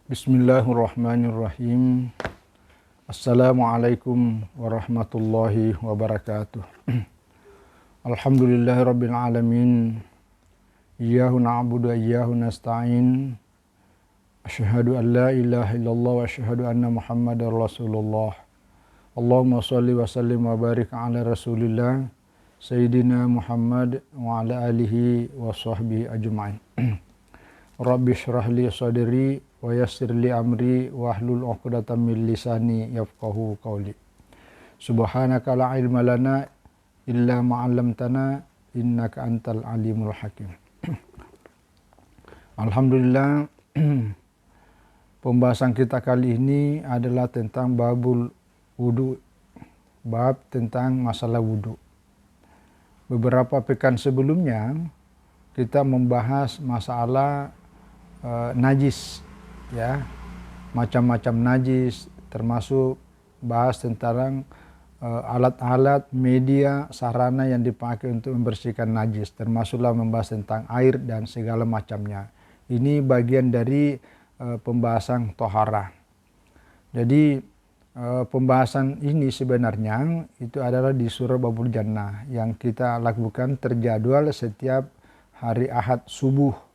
Bismillahirrahmanirrahim. Assalamualaikum warahmatullahi wabarakatuh. Alhamdulillahirabbil alamin. Iyyahu na'budu wa iyyahu nasta'in. Asyhadu an la ilaha illallah wa asyhadu anna Muhammadar Rasulullah. Allahumma shalli wa sallim wa barik ala Rasulillah Sayyidina Muhammad wa ala alihi wa sahbihi ajma'in. Rabbi shrah li sadri wa yassir li amri wahlul 'uqdatam min lisani yafqahu qawli. Subhanaka la ilma lana illa ma 'allamtana innaka antal alimul hakim. Alhamdulillah, pembahasan kita kali ini adalah tentang babul wudu, bab tentang masalah wudu. Beberapa pekan sebelumnya kita membahas masalah najis, ya, macam-macam najis, termasuk bahas tentang alat-alat, media, sarana yang dipakai untuk membersihkan najis, termasuklah membahas tentang air dan segala macamnya. Ini bagian dari pembahasan tohara. Jadi pembahasan ini sebenarnya itu adalah di surah Babul Jannah yang kita lakukan terjadwal setiap hari Ahad subuh.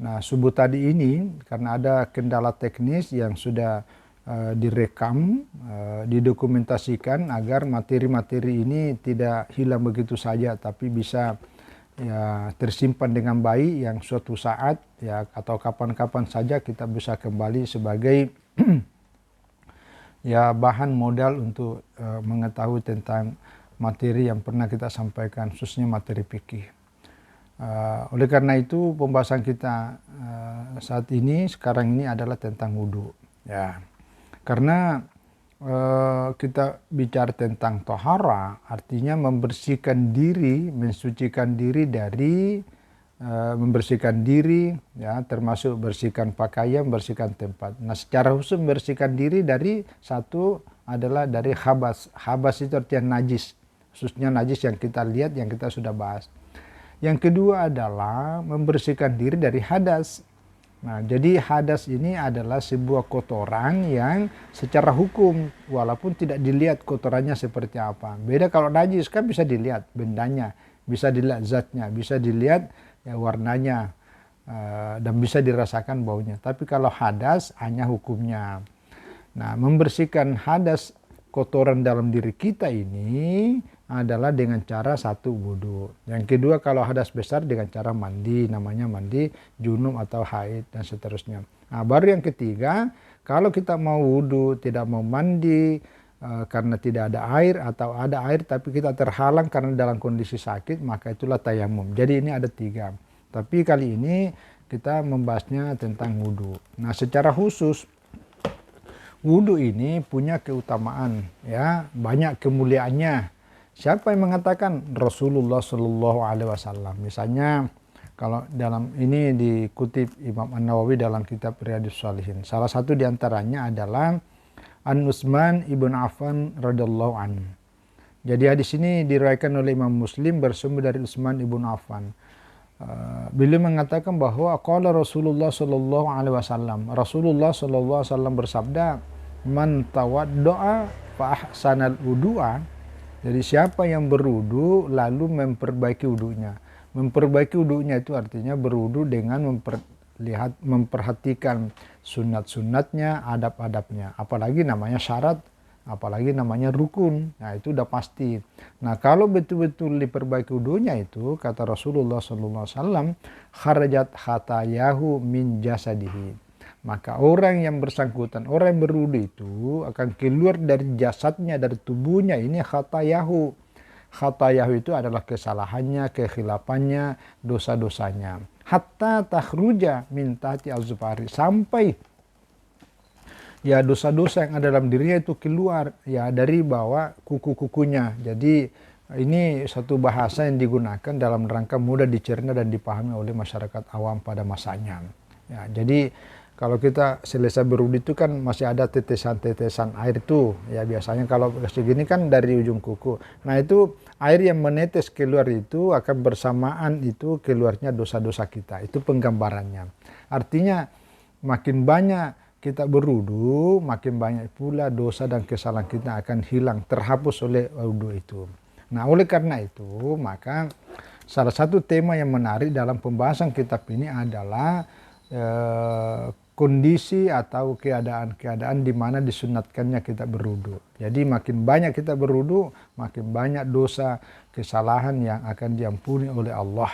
Nah, subuh tadi ini karena ada kendala teknis yang sudah direkam, didokumentasikan agar materi-materi ini tidak hilang begitu saja, tapi bisa ya tersimpan dengan baik yang suatu saat ya atau kapan-kapan saja kita bisa kembali sebagai ya bahan modal untuk mengetahui tentang materi yang pernah kita sampaikan, khususnya materi fikih. Oleh karena itu pembahasan kita saat ini sekarang ini adalah tentang wudhu, ya. Karena kita bicara tentang tohara, artinya membersihkan diri, mensucikan diri dari membersihkan diri, ya, termasuk bersihkan pakaian, bersihkan tempat. Nah, secara khusus membersihkan diri dari satu adalah dari habas. Habas itu artinya najis, khususnya najis yang kita lihat, yang kita sudah bahas. Yang kedua adalah membersihkan diri dari hadas. Nah, jadi hadas ini adalah sebuah kotoran yang secara hukum, walaupun tidak dilihat kotorannya seperti apa. Beda kalau najis kan bisa dilihat bendanya, bisa dilihat zatnya, bisa dilihat ya warnanya, dan bisa dirasakan baunya. Tapi kalau hadas hanya hukumnya. Nah, membersihkan hadas kotoran dalam diri kita ini adalah dengan cara satu wudhu. Yang kedua kalau hadas besar dengan cara mandi, namanya mandi junub atau haid dan seterusnya. Nah, baru yang ketiga kalau kita mau wudhu tidak mau mandi karena tidak ada air atau ada air tapi kita terhalang karena dalam kondisi sakit, maka itulah tayamum. Jadi ini ada tiga. Tapi kali ini kita membahasnya tentang wudhu. Nah, secara khusus wudhu ini punya keutamaan, ya, banyak kemuliaannya. Siapa yang mengatakan? Rasulullah Shallallahu Alaihi Wasallam. Misalnya kalau dalam ini dikutip Imam An-Nawawi dalam kitab Riyadhus Shalihin. Salah satu diantaranya adalah An Utsman ibn Affan radhiyallahu anhu. Jadi hadis ini diriwayatkan oleh Imam Muslim bersumber dari Utsman ibn Affan. Beliau mengatakan bahwa qala Rasulullah Shallallahu Alaihi Wasallam. Rasulullah Shallallahu Alaihi Wasallam bersabda, "Man tawaddoa fa ahsanal wudu'a." Jadi siapa yang berwudu lalu memperbaiki wudunya. Memperbaiki wudunya itu artinya berwudu dengan memperhatikan sunat-sunatnya, adab-adabnya. Apalagi namanya syarat, apalagi namanya rukun. Nah, itu udah pasti. Nah, kalau betul-betul diperbaiki wudunya itu, kata Rasulullah SAW, kharajat khatayahu min jasadihi. Maka orang yang bersangkutan, orang yang berwudu itu akan keluar dari jasadnya, dari tubuhnya ini khatayahu. Khatayahu itu adalah kesalahannya, kekhilafannya, dosa-dosanya. Hatta takhruja min tahti az-zufari. Sampai ya dosa-dosa yang ada dalam dirinya itu keluar ya dari bawah kuku-kukunya. Jadi ini satu bahasa yang digunakan dalam rangka mudah dicerna dan dipahami oleh masyarakat awam pada masanya. Ya, jadi kalau kita selesai berwudu itu kan masih ada tetesan-tetesan air tuh. Ya biasanya kalau segini kan dari ujung kuku. Nah itu air yang menetes keluar itu akan bersamaan itu keluarnya dosa-dosa kita. Itu penggambarannya. Artinya makin banyak kita berwudu, makin banyak pula dosa dan kesalahan kita akan hilang, terhapus oleh wudu itu. Nah, oleh karena itu, maka salah satu tema yang menarik dalam pembahasan kitab ini adalah kondisi atau keadaan-keadaan di mana disunatkannya kita berwudu. Jadi makin banyak kita berwudu, makin banyak dosa, kesalahan yang akan diampuni oleh Allah.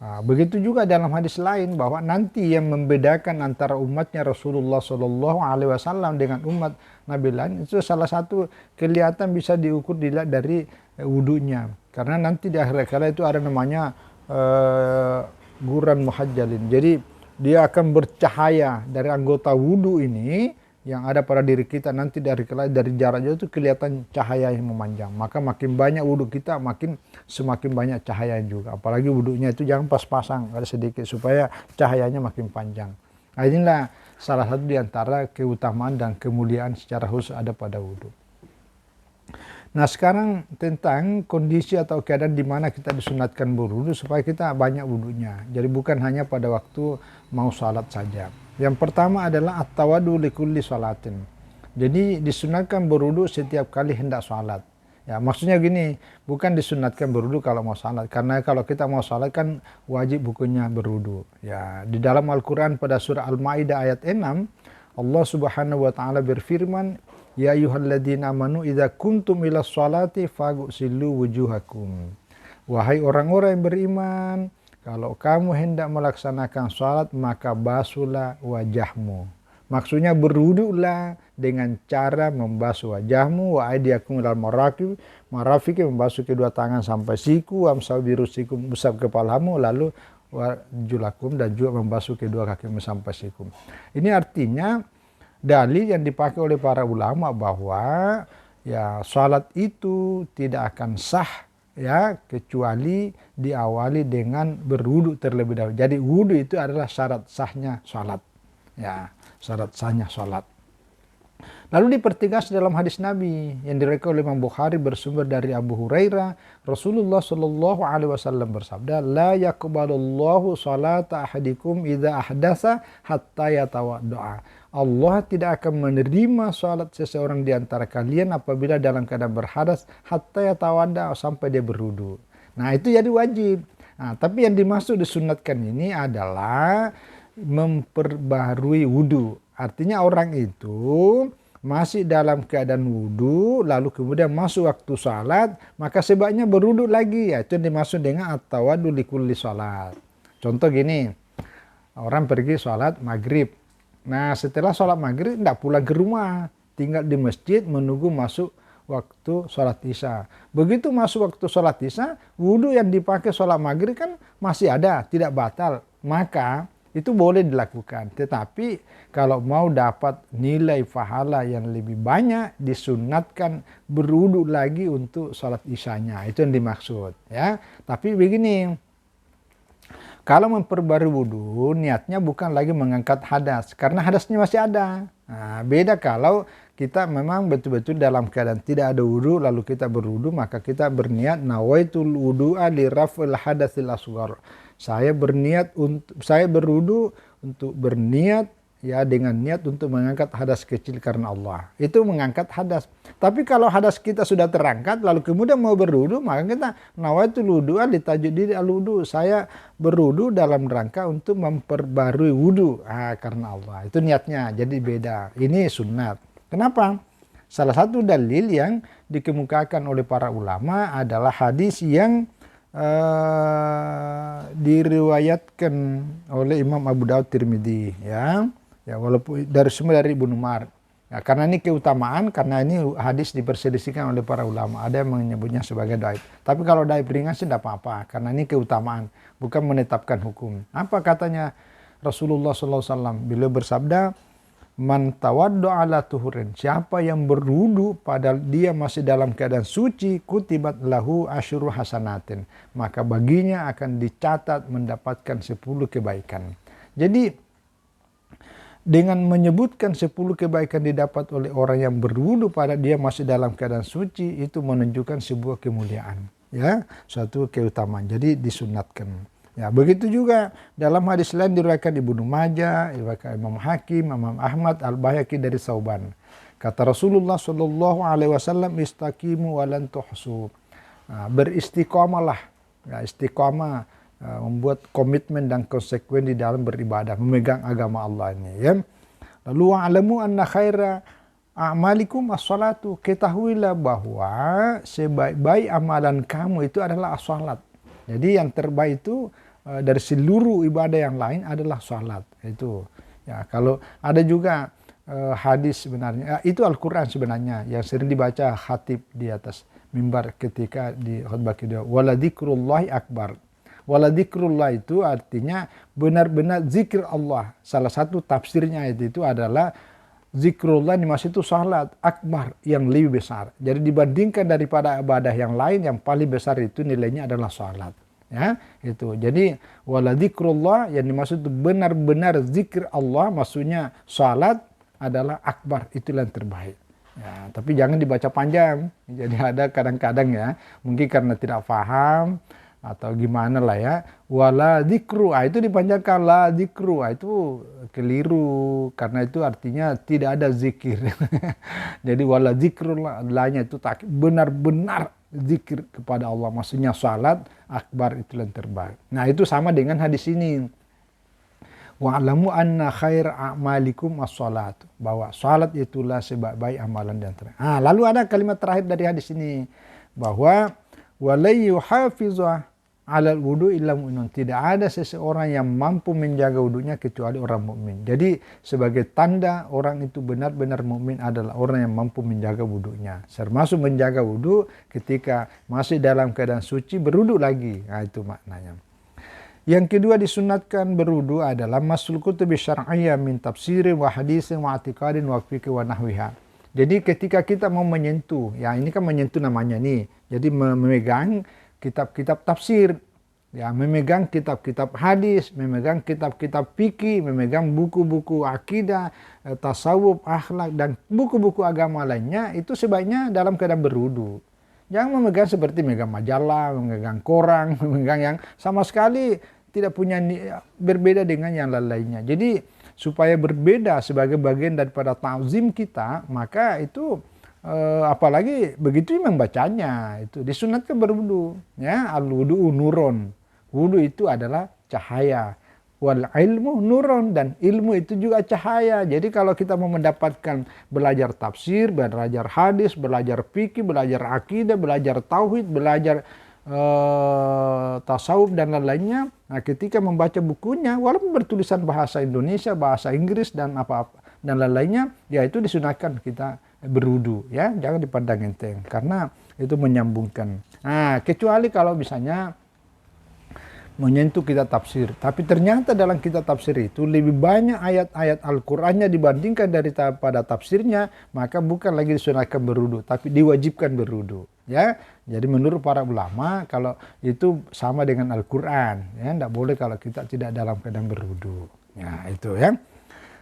Nah, begitu juga dalam hadis lain bahwa nanti yang membedakan antara umatnya Rasulullah SAW dengan umat Nabi lain itu salah satu kelihatan bisa diukur dilihat dari wudunya. Karena nanti di akhir kala itu ada namanya guran muhajjalin. Jadi dia akan bercahaya dari anggota wudu ini yang ada pada diri kita, nanti dari jarak jauh itu kelihatan cahaya yang memanjang. Maka makin banyak wudhu kita, semakin banyak cahaya juga. Apalagi wudhunya itu jangan pas-pasang, ada sedikit supaya cahayanya makin panjang. Nah, inilah salah satu di antara keutamaan dan kemuliaan secara khusus ada pada wudhu. Nah, sekarang tentang kondisi atau keadaan di mana kita disunatkan berwudu supaya kita banyak wudhunya. Jadi bukan hanya pada waktu mau salat saja. Yang pertama adalah at-tawadu likulli salatin. Jadi disunatkan berwudu setiap kali hendak salat. Ya, maksudnya gini, bukan disunatkan berwudu kalau mau salat. Karena kalau kita mau salat kan wajib hukumnya berwudu. Ya, di dalam Al-Qur'an pada surah Al-Maidah ayat 6, Allah Subhanahu wa taala berfirman, "Ya ayyuhalladzina amanu idza kuntum ila sholati faghsilu wujuhakum." Wahai orang-orang yang beriman, kalau kamu hendak melaksanakan salat maka basuhlah wajahmu. Maksudnya berwudulah dengan cara membasuh wajahmu, wa aydiyakum ilal marafiq, membasuh kedua tangan sampai siku, wamsahu birusikum, usap kepalamu, lalu warjulakum, dan juga membasuh kedua kakimu sampai siku. Ini artinya dalil yang dipakai oleh para ulama bahwa ya salat itu tidak akan sah ya kecuali diawali dengan berwudu terlebih dahulu. Jadi wudu itu adalah syarat sahnya salat. Ya, syarat sahnya salat. Lalu dipertegas dalam hadis Nabi yang diriwayatkan oleh Imam Bukhari bersumber dari Abu Hurairah, Rasulullah Shallallahu alaihi wasallam bersabda, "La yaqbalullahu salata ahadikum idza ahdasa hatta yatawaddaa." Allah tidak akan menerima salat seseorang di antara kalian apabila dalam keadaan berhadas hatta yatawadda, sampai dia berwudu. Nah, itu jadi wajib. Nah, tapi yang dimaksud disunatkan ini adalah memperbarui wudu. Artinya orang itu masih dalam keadaan wudu, lalu kemudian masuk waktu salat, maka sebaiknya berwudu lagi. Ya, itu dimaksud dengan at-tawadu likulli salat. Contoh gini, orang pergi salat maghrib. Nah, setelah sholat maghrib tidak pulang ke rumah, tinggal di masjid menunggu masuk waktu sholat isya. Begitu masuk waktu sholat isya, wudhu yang dipakai sholat maghrib kan masih ada, tidak batal. Maka itu boleh dilakukan. Tetapi kalau mau dapat nilai pahala yang lebih banyak, disunatkan berwudhu lagi untuk sholat isyanya. Itu yang dimaksud. Ya. Tapi begini, kalau memperbarui wudu, niatnya bukan lagi mengangkat hadas, karena hadasnya masih ada. Nah, beda kalau kita memang betul-betul dalam keadaan tidak ada wudu, lalu kita berwudu, maka kita berniat nawaitul wudu'a li raf'il hadatsil asghar. Saya berwudu untuk berniat ya dengan niat untuk mengangkat hadas kecil karena Allah. Itu mengangkat hadas. Tapi kalau hadas kita sudah terangkat lalu kemudian mau berwudu, maka kita nawaitul wudu'a li tajdid al-wudu. Saya berwudu dalam rangka untuk memperbarui wudu karena Allah. Itu niatnya. Jadi beda. Ini sunat. Kenapa? Salah satu dalil yang dikemukakan oleh para ulama adalah hadis yang diriwayatkan oleh Imam Abu Daud Tirmidzi, ya walaupun dari Ibnu Umar. Ya, karena ini keutamaan, karena ini hadis diperselisihkan oleh para ulama. Ada yang menyebutnya sebagai dhaif. Tapi kalau dhaif ringan sih tidak apa-apa, karena ini keutamaan, bukan menetapkan hukum. Apa katanya Rasulullah SAW? Beliau bersabda, "Man tawaddu'a ala tuhurin." Siapa yang berwudu padahal dia masih dalam keadaan suci, kutibat lahu asyru hasanatin. Maka baginya akan dicatat mendapatkan 10 kebaikan. Jadi dengan menyebutkan 10 kebaikan didapat oleh orang yang berwudu pada dia masih dalam keadaan suci, itu menunjukkan sebuah kemuliaan, ya, suatu keutamaan. Jadi disunatkan. Ya, begitu juga dalam hadis lain diriwayatkan Ibnu Majah, diriwayatkan Imam Hakim, Imam Ahmad, Al-Baihaqi dari Sauban. Kata Rasulullah Shallallahu Alaihi Wasallam, istaqimu walan tuhsu. Nah, beristiqomalah, ya, istiqomah, membuat komitmen dan konsekuen di dalam beribadah, memegang agama Allah ini. Ya. Lalu wa'lamu anna khaira a'malikum as-salatu. Ketahuilah bahwa sebaik-baik amalan kamu itu adalah as-salat. Jadi yang terbaik itu dari seluruh ibadah yang lain adalah salat. Itu ya, kalau ada juga hadis sebenarnya, itu Al-Quran sebenarnya yang sering dibaca khatib di atas mimbar ketika di khutbah kedua. Waladikrullahi akbar. Waladzikrullah itu artinya benar-benar zikir Allah. Salah satu tafsirnya itu adalah zikrullah dimaksud itu salat akbar yang lebih besar. Jadi dibandingkan daripada ibadah yang lain, yang paling besar itu nilainya adalah salat. Ya, itu. Jadi waladzikrullah yang dimaksud itu benar-benar zikir Allah, maksudnya salat adalah akbar, itulah yang terbaik. Ya, tapi jangan dibaca panjang. Jadi ada kadang-kadang ya, mungkin karena tidak paham atau gimana lah ya, wala dzikru, itu dipanjangkan la dzikru, itu keliru karena itu artinya tidak ada zikir. Jadi wala dzikru lahnya itu tak benar-benar zikir kepada Allah, maksudnya salat akbar, itu yang terbaik. Nah, itu sama dengan hadis ini. Wa'lamu anna khair a'malikum as-salat, bahwa salat itulah sebaik-baik amalan dan terbaik. Nah, lalu ada kalimat terakhir dari hadis ini bahwa walai yuhafizu 'alal wudu illa mu'minun. Tidak ada seseorang yang mampu menjaga wudunya kecuali orang mukmin. Jadi sebagai tanda orang itu benar-benar mukmin adalah orang yang mampu menjaga wudunya. Termasuk menjaga wudu ketika masih dalam keadaan suci berwudu lagi. Nah, itu maknanya. Yang kedua disunatkan berwudu adalah masul kutubi syar'iyyah min tafsirin wa hadisin wa i'tiqadin wa fiqh wa nahwiha. Jadi ketika kita mau menyentuh, ya ini kan menyentuh namanya nih. Jadi memegang kitab-kitab tafsir, ya memegang kitab-kitab hadis, memegang kitab-kitab fikih, memegang buku-buku akidah, tasawuf, akhlak, dan buku-buku agama lainnya, itu sebaiknya dalam keadaan berwudu. Jangan memegang seperti memegang majalah, memegang koran, memegang yang sama sekali tidak punya berbeda dengan yang lainnya. Jadi supaya berbeda sebagai bagian daripada ta'zim kita, maka itu apalagi begitu membacanya, itu disunatkan berwudu. Ya, al-wudu nurun. Wudu itu adalah cahaya. Wal ilmu nurun, dan ilmu itu juga cahaya. Jadi kalau kita mau mendapatkan belajar tafsir, belajar hadis, belajar fikih, belajar akidah, belajar tauhid, belajar tasawuf dan lain-lainnya, nah ketika membaca bukunya walaupun bertulisan bahasa Indonesia, bahasa Inggris dan apa-apa dan lain-lainnya, ya itu disunahkan kita berwudu, ya jangan dipandang enteng karena itu menyambungkan. Nah, kecuali kalau misalnya menyentuh kitab tafsir, tapi ternyata dalam kitab tafsir itu lebih banyak ayat-ayat Al-Qur'annya dibandingkan daripada tafsirnya, maka bukan lagi disunahkan berwudu, tapi diwajibkan berwudu. Ya, jadi menurut para ulama kalau itu sama dengan Al-Qur'an, ya tidak boleh kalau kita tidak dalam keadaan berwudu. Ya itu ya.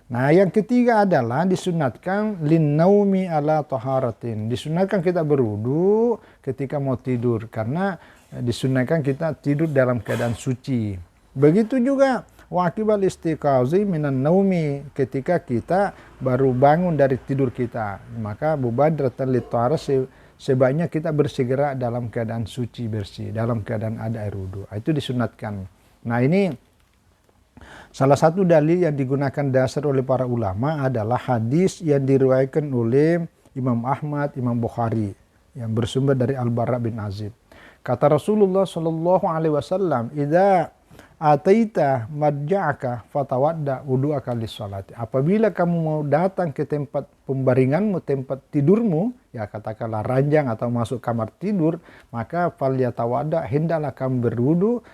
Nah, yang ketiga adalah disunatkan linnaumi ala taharatin. Disunatkan kita berwudu ketika mau tidur karena disunatkan kita tidur dalam keadaan suci. Begitu juga waqibal istiqazi minan naumi, ketika kita baru bangun dari tidur kita, maka mubadratan litaras, sebaiknya kita bersegera dalam keadaan suci bersih, dalam keadaan ada air wudu. Itu disunatkan. Nah, ini salah satu dalil yang digunakan dasar oleh para ulama adalah hadis yang diriwayatkan oleh Imam Ahmad, Imam Bukhari, yang bersumber dari Al-Bara bin Azib. Kata Rasulullah Shallallahu Alaihi Wasallam, "Idza ataita madja'aka fatawadda wudu'aka lis-sholati." Apabila kamu mau datang ke tempat pembaringanmu, tempat tidurmu, ya katakanlah ranjang atau masuk kamar tidur, maka falyatawadda, hendaklah kamu berwudu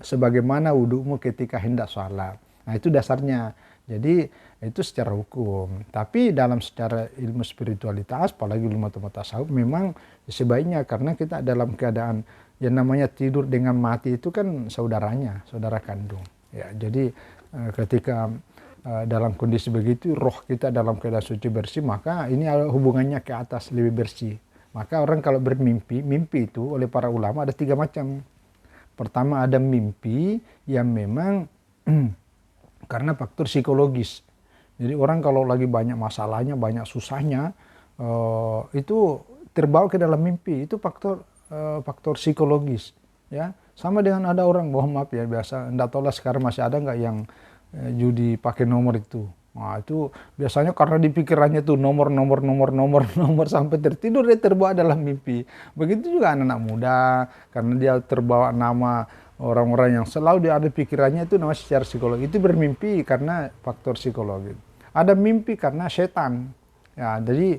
sebagaimana wudu'mu ketika hendak sholat. Nah, itu dasarnya. Jadi itu secara hukum. Tapi dalam secara ilmu spiritualitas, apalagi ilmu tasawuf, memang sebaiknya karena kita dalam keadaan yang namanya tidur dengan mati itu kan saudaranya, saudara kandung. Ya, jadi ketika dalam kondisi begitu, roh kita dalam keadaan suci bersih, maka ini hubungannya ke atas lebih bersih. Maka orang kalau bermimpi, mimpi itu oleh para ulama ada 3 macam. Pertama ada mimpi yang memang karena faktor psikologis. Jadi orang kalau lagi banyak masalahnya, banyak susahnya, itu terbawa ke dalam mimpi. Itu faktor psikologis. Ya, sama dengan ada orang, mohon maaf ya, biasa, enggak tahu lah sekarang masih ada nggak yang judi pakai nomor itu. Nah, itu biasanya karena di pikirannya tuh nomor sampai tertidur dia terbawa dalam mimpi. Begitu juga anak-anak muda, karena dia terbawa nama orang-orang yang selalu dia ada pikirannya, itu namanya secara psikologi. Itu bermimpi karena faktor psikologi. Ada mimpi karena setan. Ya, jadi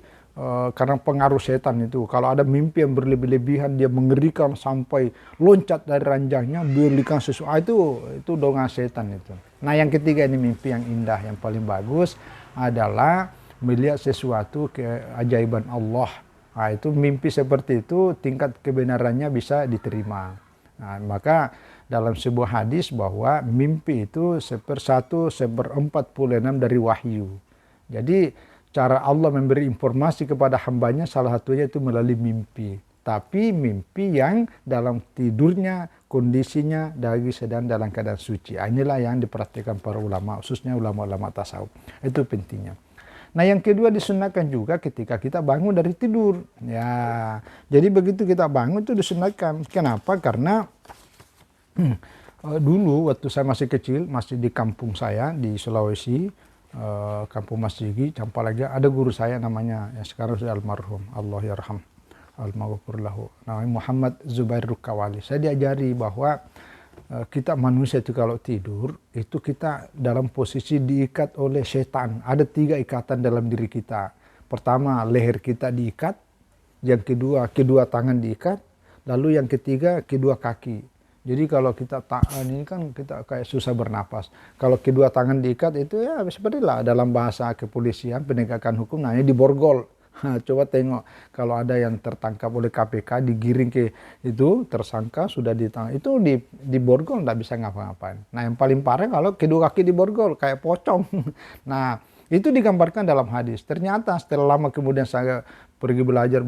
karena pengaruh setan itu. Kalau ada mimpi yang berlebih-lebihan, dia mengerikan sampai loncat dari ranjangnya, berikan sesuatu, itu dongeng setan itu. Nah, yang ketiga ini mimpi yang indah, yang paling bagus adalah melihat sesuatu keajaiban Allah. Nah, itu mimpi seperti itu tingkat kebenarannya bisa diterima. Nah, maka dalam sebuah hadis bahwa mimpi itu 1/1/46 dari wahyu. Jadi cara Allah memberi informasi kepada hambanya salah satunya itu melalui mimpi. Tapi mimpi yang dalam tidurnya kondisinya lagi sedang dalam keadaan suci. Inilah yang diperhatikan para ulama, khususnya ulama-ulama tasawuf. Itu pentingnya. Nah, yang kedua disunahkan juga ketika kita bangun dari tidur. Ya, jadi begitu kita bangun itu disunahkan. Kenapa? Karena dulu waktu saya masih kecil, masih di kampung saya di Sulawesi, kampung Mas Jigi, Campalaga, ada guru saya namanya, ya sekarang sudah almarhum, Allah yarham, al-maghfur lahu, namanya Muhammad Zubair Rukawali. Saya diajari bahwa kita manusia itu kalau tidur, itu kita dalam posisi diikat oleh setan. Ada 3 ikatan dalam diri kita. Pertama, leher kita diikat, yang kedua, kedua tangan diikat, lalu yang ketiga, kedua kaki. Jadi kalau kita ini kan kita kayak susah bernapas. Kalau kedua tangan diikat itu ya seperti lah dalam bahasa kepolisian penegakan hukum namanya diborgol. Coba tengok kalau ada yang tertangkap oleh KPK digiring ke itu tersangka sudah ditangkap itu diborgol nggak bisa ngapa-ngapain. Nah, yang paling parah kalau kedua kaki diborgol kayak pocong. Nah, itu digambarkan dalam hadis. Ternyata setelah lama kemudian saya pergi belajar.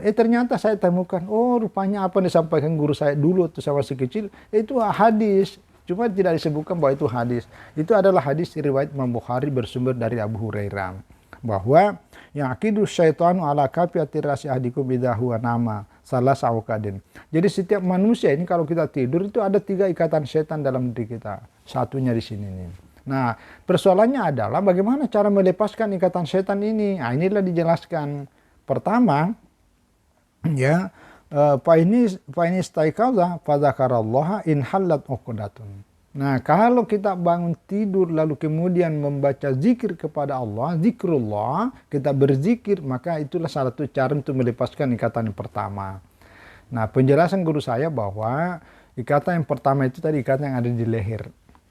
Ternyata saya temukan, oh rupanya apa yang disampaikan guru saya dulu waktu saya masih kecil, itu hadis. Cuma tidak disebutkan bahwa itu hadis. Itu adalah hadis riwayat Imam Bukhari bersumber dari Abu Hurairah. Bahwa yang akidu syaitanu ala kafiati rasi ahdikum bidahu nama salah saukadin. Jadi setiap manusia ini kalau kita tidur itu ada 3 ikatan setan dalam diri kita. Satunya di sini nih. Nah, persoalannya adalah bagaimana cara melepaskan ikatan setan ini. Nah, inilah dijelaskan. Pertama, ya, fa ini staikaza fadzakarallaha in hallat uqdatun. Nah, kalau kita bangun tidur lalu kemudian membaca zikir kepada Allah, zikrullah, kita berzikir, maka itulah salah satu cara untuk melepaskan ikatan yang pertama. Nah, penjelasan guru saya bahwa ikatan yang pertama itu tadi ikatan yang ada di leher.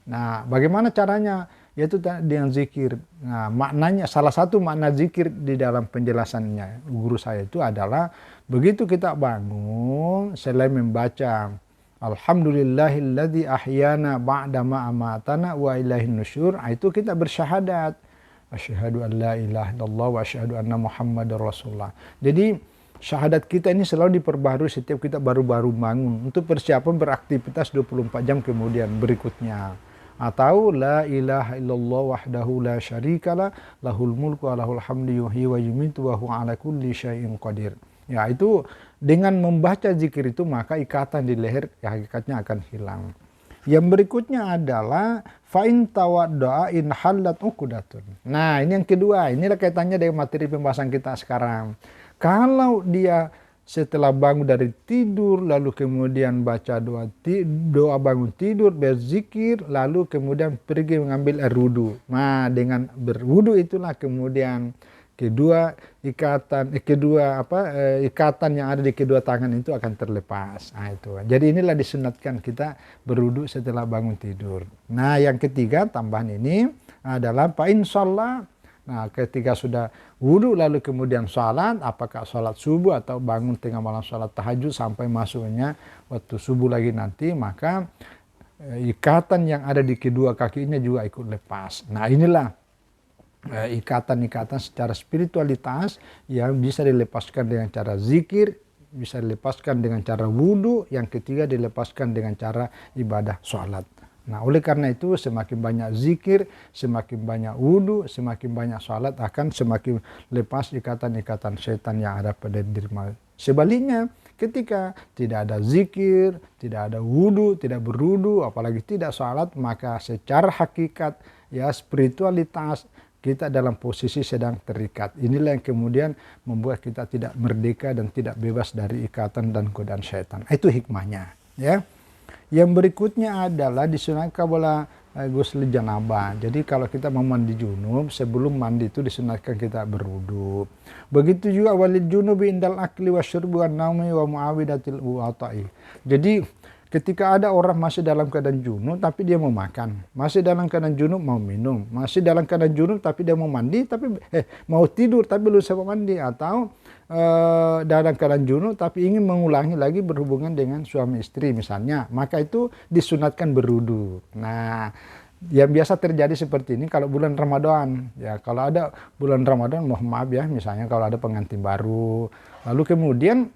Nah, bagaimana caranya? Yaitu dengan zikir. Nah, maknanya, salah satu makna zikir di dalam penjelasannya guru saya itu adalah begitu kita bangun, selain membaca Alhamdulillahilladzi ahyana ba'dama amatana wa ilaihin nusyur, itu kita bersyahadat. Asyhadu an la ilaha illallah wa asyhadu anna Muhammadar Rasulullah. Jadi syahadat kita ini selalu diperbaharui setiap kita baru-baru bangun untuk persiapan beraktivitas 24 jam kemudian berikutnya. Atau la ilaha illallah wahdahu la syarikalah lahul mulku wa lahul hamdu yuhyi wa yumitu wa huwa ala kulli syai'in qadir. Ya, itu dengan membaca zikir itu maka ikatan di leher ya, hakikatnya akan hilang. Yang berikutnya adalah fa'in tawadda'a in halat uqdatun. Nah, ini yang kedua, inilah kaitannya dengan materi pembahasan kita sekarang. Kalau dia setelah bangun dari tidur, lalu kemudian baca doa bangun tidur, berzikir, lalu kemudian pergi mengambil air wudu. Nah, dengan berwudu itulah kemudian ikatan yang ada di kedua tangan itu akan terlepas. Nah, itu. Jadi inilah disunatkan kita berwudu setelah bangun tidur. Nah, yang ketiga tambahan ini adalah fa'in sholat. Nah, ketika sudah wudu lalu kemudian sholat, apakah sholat subuh atau bangun tengah malam sholat tahajud sampai masuknya waktu subuh lagi nanti, maka ikatan yang ada di kedua kakinya juga ikut lepas. Nah, inilah ikatan-ikatan secara spiritualitas yang bisa dilepaskan dengan cara zikir, bisa dilepaskan dengan cara wudhu, yang ketiga dilepaskan dengan cara ibadah sholat. Nah, oleh karena itu semakin banyak zikir, semakin banyak wudhu, semakin banyak sholat, akan semakin lepas ikatan-ikatan setan yang ada pada diri. Sebaliknya, ketika tidak ada zikir, tidak ada wudhu, tidak berwudhu, apalagi tidak sholat, maka secara hakikat ya spiritualitas kita dalam posisi sedang terikat. Inilah yang kemudian membuat kita tidak merdeka dan tidak bebas dari ikatan dan godaan setan. Itu hikmahnya, ya. Yang berikutnya adalah disunatkan bola ghusl janabah. Jadi kalau kita mau mandi junub, sebelum mandi itu disunatkan kita berwudu. Begitu juga walid junubi indal akli wa syurbi wa naumi wa muawidatil wata'i. Jadi ketika ada orang masih dalam keadaan junub tapi dia mau makan, masih dalam keadaan junub mau minum, masih dalam keadaan junub tapi dia mau mandi tapi mau tidur tapi belum sempat mandi, atau dalam keadaan junub tapi ingin mengulangi lagi berhubungan dengan suami istri misalnya, maka itu disunatkan berwudu. Nah, yang biasa terjadi seperti ini kalau bulan Ramadan, ya kalau ada bulan Ramadan, mohon maaf ya, misalnya kalau ada pengantin baru, lalu kemudian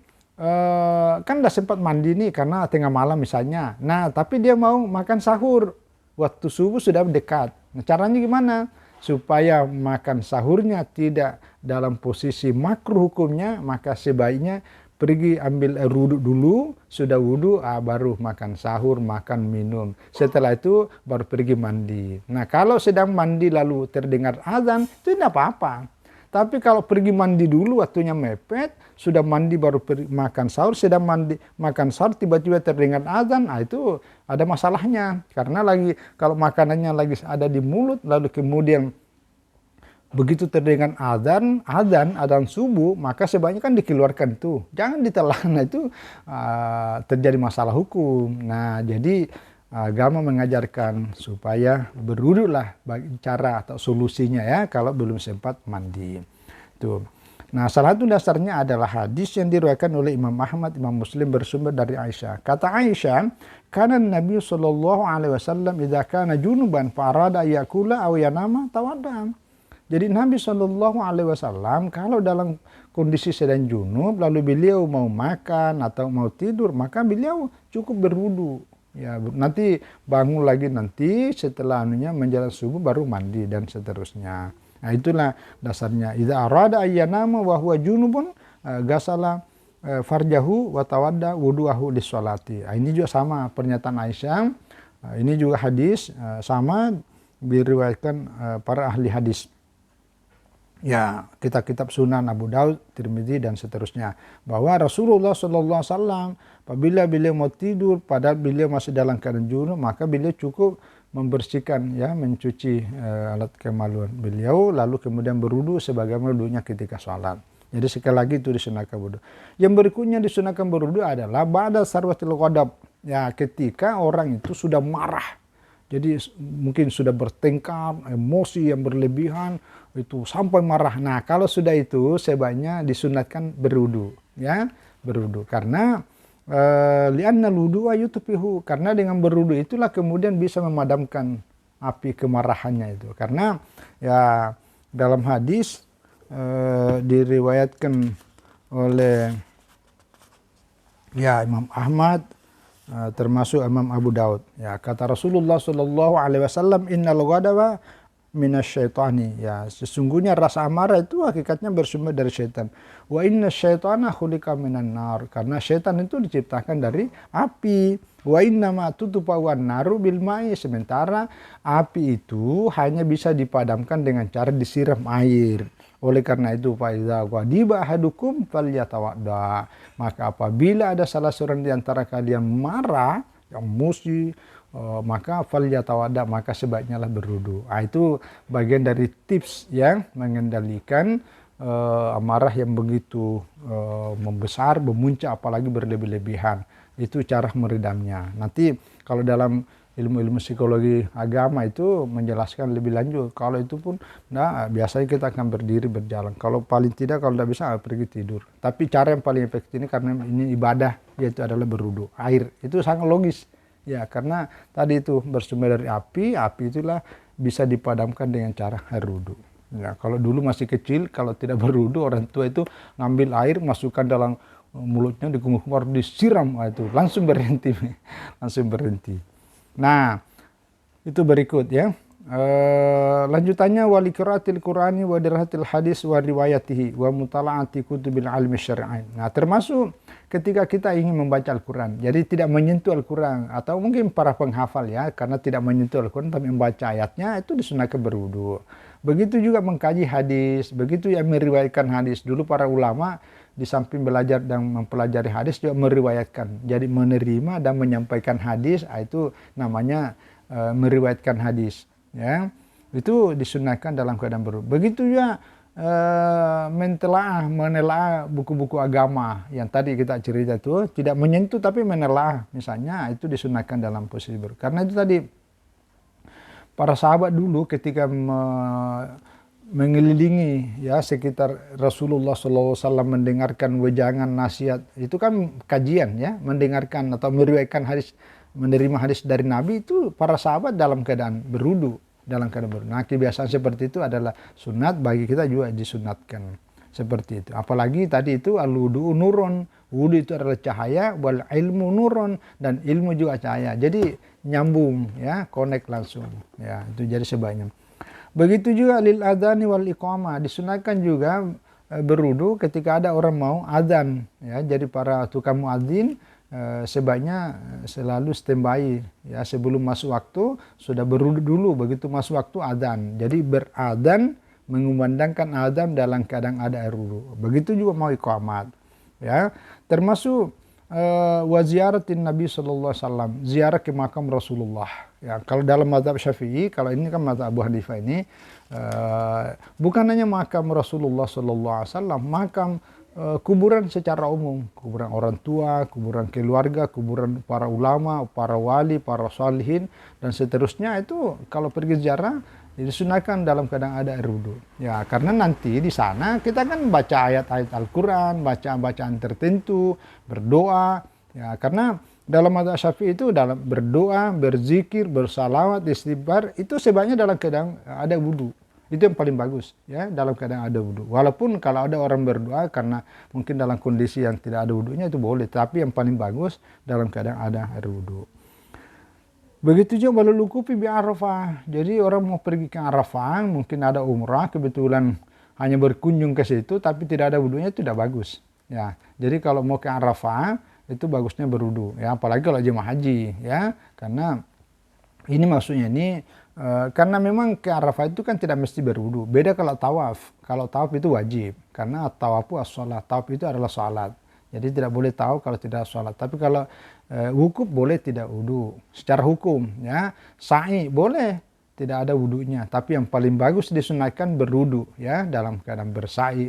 kan udah sempat mandi nih karena tengah malam misalnya, nah tapi dia mau makan sahur, waktu subuh sudah dekat. Nah, caranya gimana? Supaya makan sahurnya tidak dalam posisi makruh hukumnya, maka sebaiknya pergi ambil air wudhu dulu, sudah wudhu baru makan sahur, makan minum. Setelah itu baru pergi mandi. Nah, kalau sedang mandi lalu terdengar azan, itu tidak apa-apa. Tapi kalau pergi mandi dulu waktunya mepet, sudah mandi baru makan sahur, sedang mandi makan sahur tiba-tiba terdengar azan, itu ada masalahnya. Karena lagi kalau makanannya lagi ada di mulut, lalu kemudian begitu terdengar azan subuh, maka sebaiknya kan dikeluarkan itu. Jangan ditelan, itu terjadi masalah hukum. Nah, jadi agama mengajarkan supaya berwudu lah bagi cara atau solusinya ya kalau belum sempat mandi. Tuh. Nah, salah satu dasarnya adalah hadis yang diriwayatkan oleh Imam Ahmad, Imam Muslim bersumber dari Aisyah. Kata Aisyah, "Kana Nabi sallallahu alaihi wasallam idza kana junuban farada yakula aw yanama tawadda." Jadi Nabi Shallallahu Alaihi Wasallam kalau dalam kondisi sedang junub lalu beliau mau makan atau mau tidur, maka beliau cukup berwudu. Ya, nanti bangun lagi nanti setelah menjelang subuh baru mandi dan seterusnya. Nah, itulah dasarnya. Idza arada ayyanama wa huwa junubun gasala farjahu wa tawadda wudu'ahu lis-sholati. Nah, ini juga sama pernyataan Aisyah. Ini juga hadis sama diriwayatkan para ahli hadis. Ya, kitab-kitab Sunan Abu Daud, Tirmidzi dan seterusnya, bahwa Rasulullah Sallallahu Alaihi Wasallam apabila beliau mau tidur padahal beliau masih dalam keadaan junub, maka beliau cukup membersihkan ya, mencuci alat kemaluan beliau lalu kemudian berwudu sebagaimana wudunya ketika sholat. Jadi sekali lagi itu disunahkan wudu. Yang berikutnya disunahkan berwudu adalah ba'da sarwatil ghadab. Ya, ketika orang itu sudah marah. Jadi mungkin sudah bertengkar, emosi yang berlebihan, itu sampai marah. Nah, kalau sudah itu sebaiknya disunatkan berwudu, ya, berwudu. Karena li'anna wudu yutfihu, karena dengan berwudu itulah kemudian bisa memadamkan api kemarahannya itu. Karena ya dalam hadis diriwayatkan oleh ya Imam Ahmad, termasuk Imam Abu Daud. Ya, kata Rasulullah Shallallahu Alaihi Wasallam, innal ghadaba minasyaitani. Ya, sesungguhnya rasa amarah itu hakikatnya bersumber dari syaitan. Wa inna syaitana khuliqa minan nar. Karena syaitan itu diciptakan dari api. Wa inna ma tutupawan naru bil ma'i. Sementara api itu hanya bisa dipadamkan dengan cara disiram air. Oleh karena itu, faiza ghadiba ahadukum falyatawadda. Maka apabila ada salah seorang di antara kalian marah, emosi, maka falyatawadda, maka sebaiknya lah berwudu. Itu bagian dari tips yang mengendalikan amarah yang begitu membesar, memuncak, apalagi berlebih-lebihan. Itu cara meredamnya. Nanti kalau dalam ilmu-ilmu psikologi agama itu menjelaskan lebih lanjut. Kalau itu pun, nah biasanya kita akan berdiri berjalan. Kalau paling tidak, kalau tidak bisa pergi tidur. Tapi cara yang paling efektif ini karena ini ibadah, yaitu adalah berwudu. Air itu sangat logis, ya karena tadi itu bersumber dari api. Api itulah bisa dipadamkan dengan cara air wudu. Ya, kalau dulu masih kecil, kalau tidak berwudu, orang tua itu ngambil air, masukkan dalam mulutnya dikumur-kumur, disiram, itu langsung berhenti, langsung berhenti. Nah, itu berikut ya. Lanjutannya wali qiraatil Qur'ani wa dirahatil hadis wa riwayatihi wa mutala'ati kutubil ilmi syar'i. Nah, termasuk ketika kita ingin membaca Al-Quran, jadi tidak menyentuh Al-Quran, atau mungkin para penghafal ya, karena tidak menyentuh Al-Quran tapi membaca ayatnya, itu disunahkan berwudu. Begitu juga mengkaji hadis, begitu yang meriwayatkan hadis. Dulu para ulama di samping belajar dan mempelajari hadis juga meriwayatkan. Jadi menerima dan menyampaikan hadis, itu namanya meriwayatkan hadis. Ya, itu disunahkan dalam keadaan berwudu. Begitu juga menelaah buku-buku agama yang tadi kita cerita itu, tidak menyentuh tapi menelaah, misalnya itu disunahkan dalam posisi berwudu. Karena itu tadi para sahabat dulu ketika mengelilingi ya sekitar Rasulullah SAW mendengarkan wejangan nasihat, itu kan kajian ya, mendengarkan atau meriwayatkan hadis, menerima hadis dari Nabi, itu para sahabat dalam keadaan berwudu, dalam keadaan berwudu. Nah, kebiasaan seperti itu adalah sunat, bagi kita juga disunatkan seperti itu. Apalagi tadi itu al-wudu nurun, wudu itu adalah cahaya, wal ilmu nurun, dan ilmu juga cahaya. Jadi nyambung ya, connect langsung ya, itu jadi sebaiknya. Begitu juga lil adani wal iqamah, disunatkan juga berwudu ketika ada orang mau adzan ya. Jadi para tukang muadzin sebaiknya selalu standby ya, sebelum masuk waktu sudah berwudu dulu, begitu masuk waktu adzan. Jadi beradzan mengumandangkan adzan dalam keadaan ada air wudu. Begitu juga mau iqamat ya, termasuk wa ziyaratin Nabi sallallahu alaihi wasallam, ziarah ke makam Rasulullah ya. Kalau dalam mazhab Syafi'i, kalau ini kan mazhab Abu Hanifah ini bukan hanya makam Rasulullah sallallahu alaihi wasallam, makam kuburan secara umum, kuburan orang tua, kuburan keluarga, kuburan para ulama, para wali, para salihin, dan seterusnya. Itu kalau pergi ziarah disunahkan dalam keadaan ada air wudu ya, karena nanti di sana kita kan baca ayat-ayat Al-Quran, baca bacaan tertentu, berdoa ya. Karena dalam mazhab Syafi'i itu dalam berdoa, berzikir, bersalawat, istighfar, itu sebaiknya dalam keadaan ada wudu. Itu yang paling bagus ya, dalam keadaan ada wudu. Walaupun kalau ada orang berdoa karena mungkin dalam kondisi yang tidak ada wudunya, itu boleh, tapi yang paling bagus dalam keadaan ada air wudu. Begitu juga walul wuqufi bi Arafah. Jadi orang mau pergi ke Arafah, mungkin ada umrah, kebetulan hanya berkunjung ke situ tapi tidak ada wudunya, itu tidak bagus ya. Jadi kalau mau ke Arafah itu bagusnya berwudu ya, apalagi kalau jemaah haji ya, karena ini maksudnya ini karena memang ke Arafah itu kan tidak mesti berwudu. Beda kalau tawaf. Kalau tawaf itu wajib, karena tawafu as-shalah, tawaf itu adalah salat. Jadi tidak boleh tawaf kalau tidak salat. Tapi kalau wukuf boleh tidak wudu secara hukum ya. Sa'i boleh tidak ada wudunya, tapi yang paling bagus disunahkan berwudu ya, dalam keadaan bersa'i,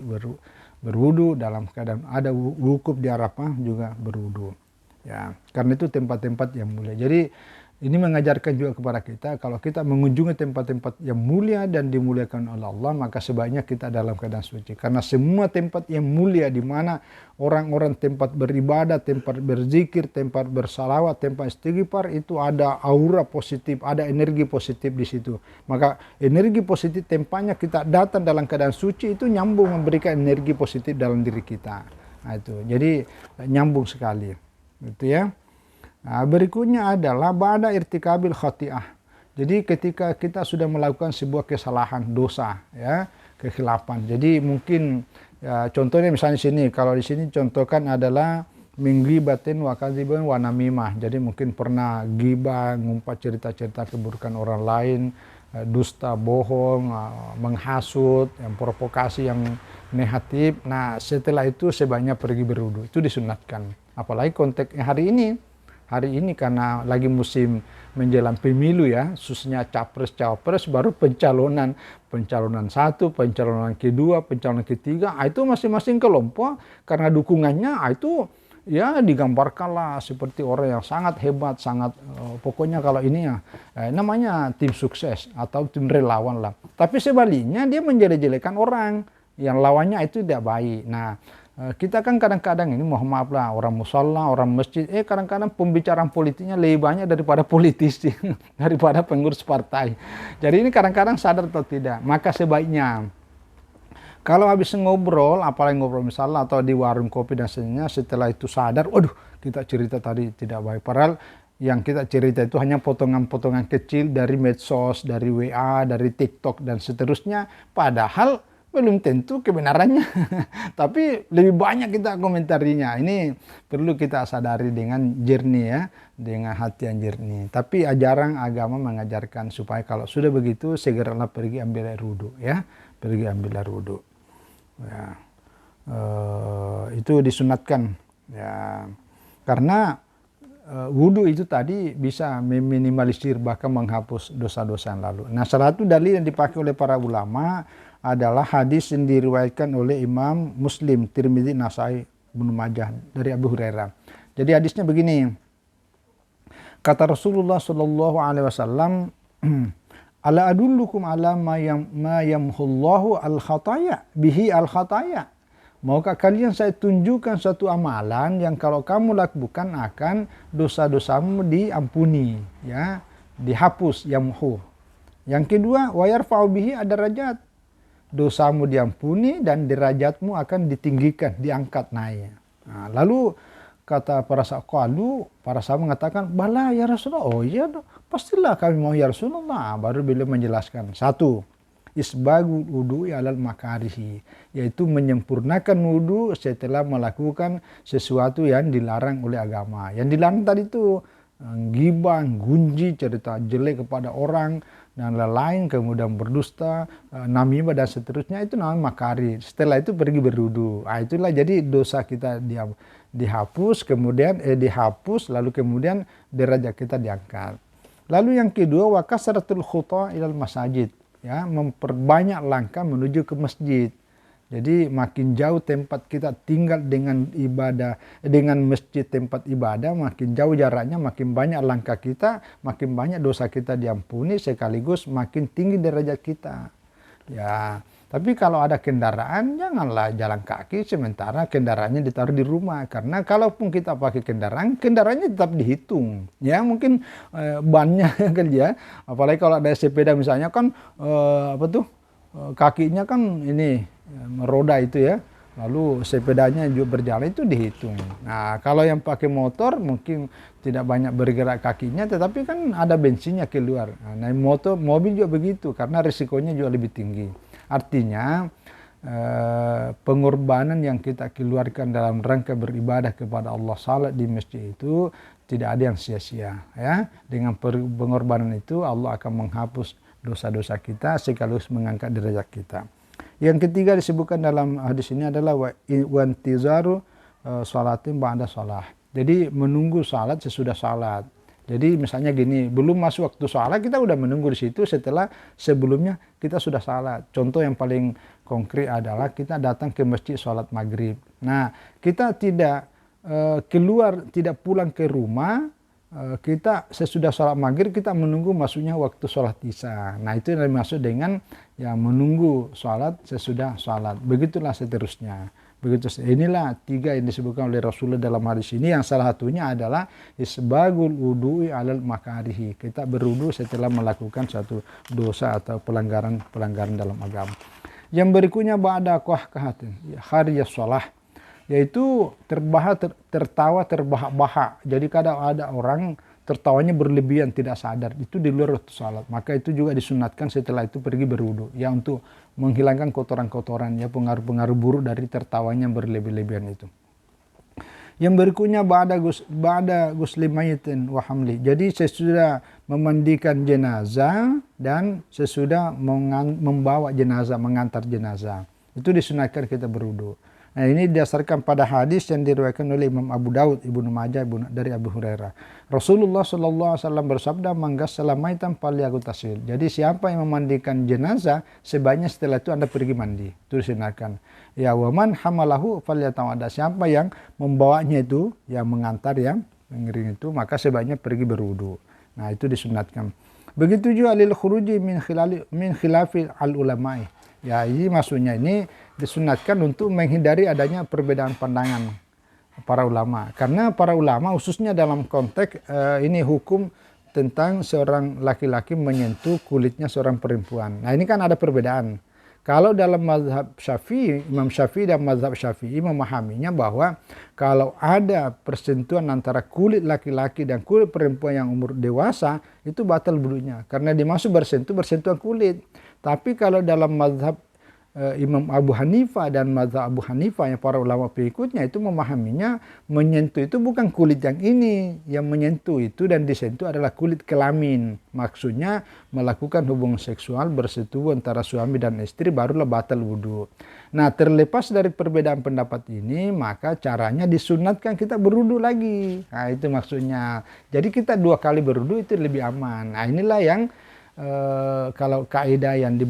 berwudu, dalam keadaan ada wukuf di Arafah juga berwudu ya. Karena itu tempat-tempat yang mulia. Jadi ini mengajarkan juga kepada kita, kalau kita mengunjungi tempat-tempat yang mulia dan dimuliakan oleh Allah, maka sebaiknya kita dalam keadaan suci. Karena semua tempat yang mulia, di mana orang-orang tempat beribadah, tempat berzikir, tempat bersalawat, tempat istighfar, itu ada aura positif, ada energi positif di situ. Maka energi positif tempatnya kita datang dalam keadaan suci, itu nyambung memberikan energi positif dalam diri kita. Nah, itu jadi nyambung sekali. Itu ya. Nah, berikutnya adalah ba'da irtikabil khati'ah. Jadi ketika kita sudah melakukan sebuah kesalahan, dosa ya, kekhilafan. Jadi mungkin ya, contohnya misalnya sini, kalau di sini contohkan adalah minggibatin wa kadzibun wa namimah. Jadi mungkin pernah gibah, ngumpat cerita-cerita keburukan orang lain, dusta, bohong, menghasut, yang provokasi yang negatif. Nah, setelah itu sebaiknya pergi berwudu. Itu disunatkan. Apalagi konteksnya hari ini. Hari ini karena lagi musim menjelang pemilu ya, khususnya capres-cawapres, baru pencalonan satu, pencalonan kedua, pencalonan ketiga, itu masing-masing kelompok karena dukungannya itu ya digambarkanlah seperti orang yang sangat hebat, sangat pokoknya kalau ini ya namanya tim sukses atau tim relawan lah. Tapi sebaliknya dia menjelek-jelekan orang yang lawannya itu tidak baik. Nah, kita kan kadang-kadang ini mohon maaf lah, orang musalla, orang masjid, kadang-kadang pembicaraan politiknya lebih banyak daripada politisi, daripada pengurus partai. Jadi ini kadang-kadang sadar atau tidak, maka sebaiknya Kalau habis ngobrol, apalagi ngobrol misalnya atau di warung kopi dan sebagainya, setelah itu sadar, waduh kita cerita tadi tidak baik. Padahal yang kita cerita itu hanya potongan-potongan kecil dari medsos, dari WA, dari TikTok dan seterusnya. Padahal belum tentu kebenarannya. Tapi lebih banyak kita komentarinya. Ini perlu kita sadari dengan jernih ya, dengan hati yang jernih. Tapi jarang agama mengajarkan supaya kalau sudah begitu segeralah pergi ambil air wudhu ya, pergi ambil air wudhu. Ya, itu disunatkan ya, karena wudhu itu tadi bisa meminimalisir bahkan menghapus dosa-dosa yang lalu. Nah, salah satu dalil yang dipakai oleh para ulama adalah hadis yang diriwayatkan oleh Imam Muslim, Tirmidzi, Nasai, Ibnu Majah dari Abu Hurairah. Jadi hadisnya begini, kata Rasulullah Shallallahu Alaihi Wasallam, ala adullukum ala ma yamhullahu al khataya bihi al khataya. Maukah kalian saya tunjukkan suatu amalan yang kalau kamu lakukan akan dosa-dosamu diampuni, ya, dihapus, yamhu. Yang kedua, wa yarfa'u bihi ad-darajat. Dosamu diampuni dan derajatmu akan ditinggikan, diangkat naik. Nah, lalu kata para sahabat mengatakan, bala ya Rasulullah. Oh iya, pastilah kami mau ya Rasulullah. Baru beliau menjelaskan. Satu, isbagul wudu'i alal makarihi, yaitu menyempurnakan wudu setelah melakukan sesuatu yang dilarang oleh agama. Yang dilarang tadi itu ghibah, gunji, cerita jelek kepada orang dan lain-lain, kemudian berdusta, namimah dan seterusnya, itu namanya makari. Setelah itu pergi berwudu. Nah, itulah jadi dosa kita dihapus, kemudian dihapus, lalu kemudian derajat kita diangkat. Lalu yang kedua, wa kasratul khuta ilal masajid, ya, memperbanyak langkah menuju ke masjid. Jadi makin jauh tempat kita tinggal dengan ibadah, dengan masjid tempat ibadah, makin jauh jaraknya, makin banyak langkah kita, makin banyak dosa kita diampuni, sekaligus makin tinggi derajat kita. Ya, tapi kalau ada kendaraan, janganlah jalan kaki sementara kendaraannya ditaruh di rumah. Karena kalaupun kita pakai kendaraan, kendaraannya tetap dihitung. Ya, mungkin bannya kerja, apalagi kalau ada sepeda misalnya kan kakinya kan ini roda itu ya, lalu sepedanya juga berjalan, itu dihitung. Nah, kalau yang pakai motor mungkin tidak banyak bergerak kakinya, tetapi kan ada bensinnya keluar. Nah, mobil juga begitu, karena risikonya juga lebih tinggi. Artinya pengorbanan yang kita keluarkan dalam rangka beribadah kepada Allah, salat di masjid, itu tidak ada yang sia-sia ya. Dengan pengorbanan itu Allah akan menghapus dosa-dosa kita sekaligus mengangkat derajat kita. Yang ketiga disebutkan dalam hadis ini adalah wantizaru sholatin ba'da sholah. Jadi menunggu salat sesudah salat. Jadi misalnya gini, belum masuk waktu salat kita udah menunggu di situ setelah sebelumnya kita sudah salat. Contoh yang paling konkret adalah kita datang ke masjid salat maghrib. Nah, kita tidak tidak pulang ke rumah, kita sesudah sholat maghrib kita menunggu masuknya waktu sholat isya. Nah, itu yang dimaksud dengan ya menunggu sholat sesudah sholat. Begitulah seterusnya. Inilah tiga yang disebutkan oleh Rasulullah dalam hadis ini, yang salah satunya adalah isbagul wudu'i alal makarihi. Kita berwudu setelah melakukan satu dosa atau pelanggaran dalam agama. Yang berikutnya ba'da qahqahatin, khariyas shalah, yaitu tertawa terbahak-bahak. Jadi kadang ada orang tertawanya berlebihan, tidak sadar, itu di luar waktu salat. Maka itu juga disunatkan setelah itu pergi berwudu, ya, untuk menghilangkan kotoran-kotoran, ya, pengaruh-pengaruh buruk dari tertawanya berlebih-lebihan itu. Yang berikutnya ba'da ghusli mayyitin wa hamli. Jadi sesudah memandikan jenazah dan sesudah membawa jenazah, mengantar jenazah, itu disunatkan kita berwudu. Nah, ini didasarkan pada hadis yang diriwayatkan oleh Imam Abu Daud, Ibnu Majah dari Abu Hurairah. Rasulullah Shallallahu Alaihi Wasallam bersabda, manggassala maitan falyagtasil. Jadi siapa yang memandikan jenazah, sebaiknya setelah itu Anda pergi mandi. Itu disunatkan. Ya, waman hamalahu falyatawadda. Siapa yang membawanya itu, yang mengantar, yang mengiring itu, maka sebaiknya pergi berwudu. Nah, itu disunatkan. Begitu juga lil khuruji min khilafi al ulama'i. Ya, ini maksudnya ini disunatkan untuk menghindari adanya perbedaan pandangan para ulama. Karena para ulama khususnya dalam konteks ini hukum tentang seorang laki-laki menyentuh kulitnya seorang perempuan. Nah, ini kan ada perbedaan. Kalau dalam mazhab Syafi'i, Imam Syafi'i dan mazhab Syafi'i memahaminya bahwa kalau ada persentuhan antara kulit laki-laki dan kulit perempuan yang umur dewasa, itu batal wudunya. Karena dimaksud bersentuhan kulit. Tapi kalau dalam mazhab Imam Abu Hanifah dan mazhab Abu Hanifah yang para ulama pengikutnya itu memahaminya menyentuh itu bukan kulit yang ini, yang menyentuh itu dan disentuh adalah kulit kelamin. Maksudnya melakukan hubungan seksual bersetubuh antara suami dan istri barulah batal wudu. Nah, terlepas dari perbedaan pendapat ini, maka caranya disunatkan kita berwudu lagi. Nah, itu maksudnya. Jadi kita 2 kali berwudu itu lebih aman. Nah, inilah yang kalau kaidah yang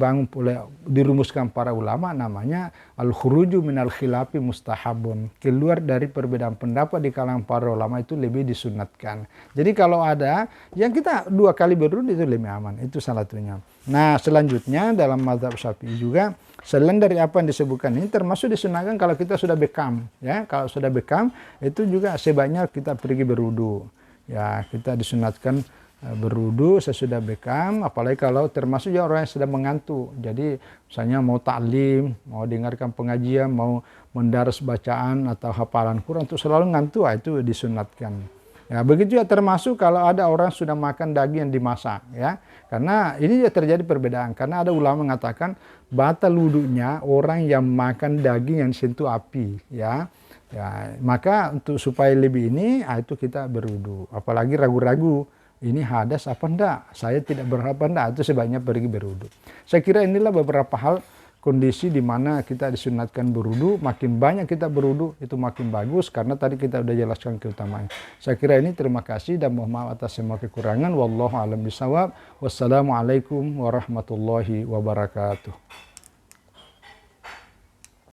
dirumuskan para ulama namanya al-khuruju minal khilafi mustahabun. Keluar dari perbedaan pendapat di kalangan para ulama itu lebih disunatkan. Jadi kalau ada yang kita 2 kali berwudu itu lebih aman. Itu salah satunya. Nah, selanjutnya dalam mazhab Syafi'i juga selain dari apa yang disebutkan ini termasuk disunatkan kalau kita sudah bekam, ya. Kalau sudah bekam itu juga sebaiknya kita pergi berwudu. Ya, kita disunatkan berwudu sesudah bekam, apalagi kalau termasuk ya orang yang sedang mengantuk. Jadi misalnya mau taklim, mau dengarkan pengajian, mau mendaras bacaan atau hafalan Quran untuk selalu ngantuk, itu disunatkan. Ya, begitu ya termasuk kalau ada orang sudah makan daging yang dimasak, ya. Karena ini ya terjadi perbedaan, karena ada ulama mengatakan batal wudunya orang yang makan daging yang sentuh api, ya. Ya, maka untuk supaya lebih ini, itu kita berwudu. Apalagi ragu-ragu, ini hadas apa enggak, saya tidak berharap enggak, itu sebaiknya pergi berwudu. Saya kira inilah beberapa hal kondisi di mana kita disunatkan berwudu. Makin banyak kita berwudu itu makin bagus, karena tadi kita sudah jelaskan keutamaan. Saya kira ini, terima kasih dan mohon maaf atas semua kekurangan. Wallahu a'lam bishawab. Wassalamualaikum warahmatullahi wabarakatuh.